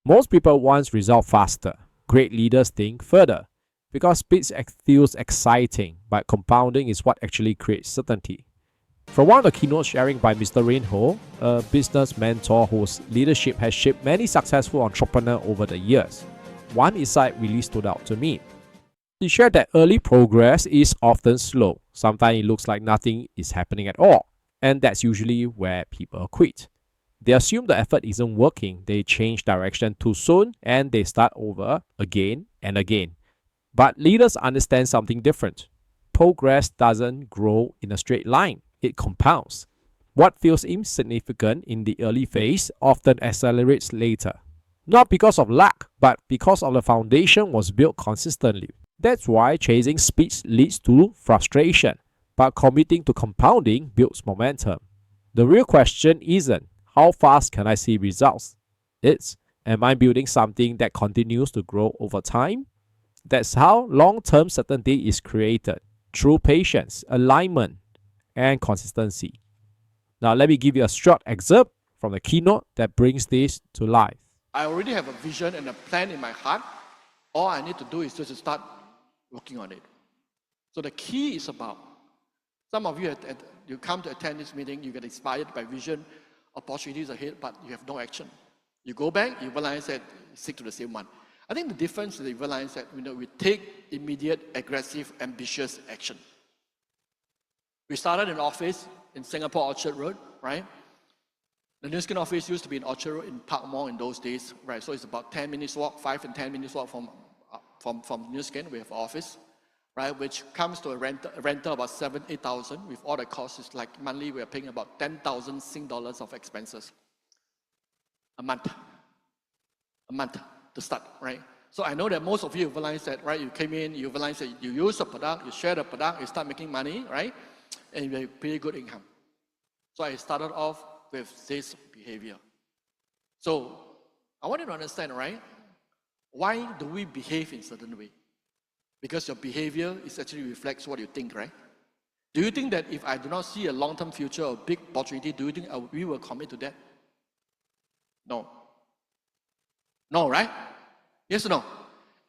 Most people want results faster. Great leaders think further. Because speed feels exciting, but compounding is what actually creates certainty. From one of the keynotes sharing by Mr. Reinhold, a business mentor whose leadership has shaped many successful entrepreneurs over the years, one insight really stood out to me. He shared that early progress is often slow. Sometimes it looks like nothing is happening at all, and that's usually where people quit. They assume the effort isn't working, they change direction too soon, and they start over again and again. But leaders understand something different. Progress doesn't grow in a straight line, it compounds. What feels insignificant in the early phase often accelerates later. Not because of luck, but because of the foundation was built consistently. That's why chasing speed leads to frustration, but committing to compounding builds momentum. The real question isn't how fast can I see results? It's am I building something that continues to grow over time? That's how long-term certainty is created through patience, alignment, and consistency. Now, let me give you a short excerpt from the keynote that brings this to life. I already have a vision and a plan in my heart. All I need to do is just to start working on it. So the key is about, some of you, you come to attend this meeting, you get inspired by vision, opportunities ahead, but you have no action. You go back, you realize that you stick to the same one. I think the difference is you realize that we take immediate, aggressive, ambitious action. We started an office in Singapore Orchard Road, right? The New Skin office used to be in Orchard Road in Park Mall in those days, right? So it's about 10 minutes walk, 5 and 10 minutes walk from New Skin. We have an office, right? Which comes to a rental about 8,000. With all the costs, it's like monthly we are paying about 10,000 Sing dollars of expenses a month to start, right? So I know that most of you realize that, right? You came in, you realize that you use the product, you share the product, you start making money, right? And you have pretty good income. So I started off with this behavior. So I want you to understand, right? Why do we behave in a certain way? Because your behavior is actually reflects what you think, right? Do you think that if I do not see a long-term future or big opportunity, do you think we will commit to that? No. No, right? Yes or no?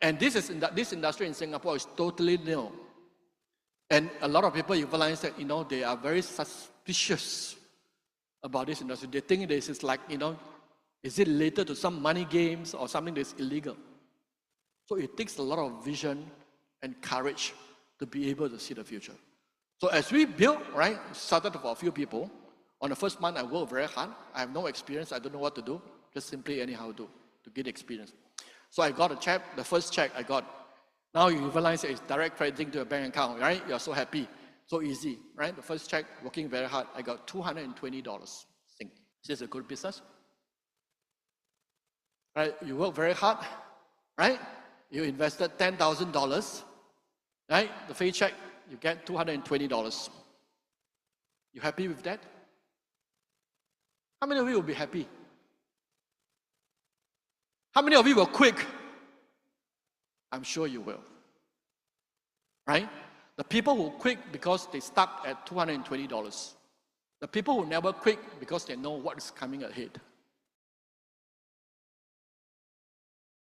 And this industry in Singapore is totally new. And a lot of people, you realize that, they are very suspicious about this industry. They think this is like, is it related to some money games or something that's illegal? So it takes a lot of vision and courage to be able to see the future. So as we built, right, started for a few people. On the first month, I worked very hard. I have no experience. I don't know what to do. Just simply anyhow do to get experience. So I got a check. The first check I got. Now you realize it's direct crediting to a bank account, right? You're so happy. So easy, right? The first check, working very hard. I got $220. Is this a good business? Right? You work very hard, right? You invested $10,000, right? The first check, you get $220. You happy with that? How many of you will be happy? How many of you will quit? I'm sure you will. Right? The people who quit because they stuck at $220. The people who never quit because they know what is coming ahead.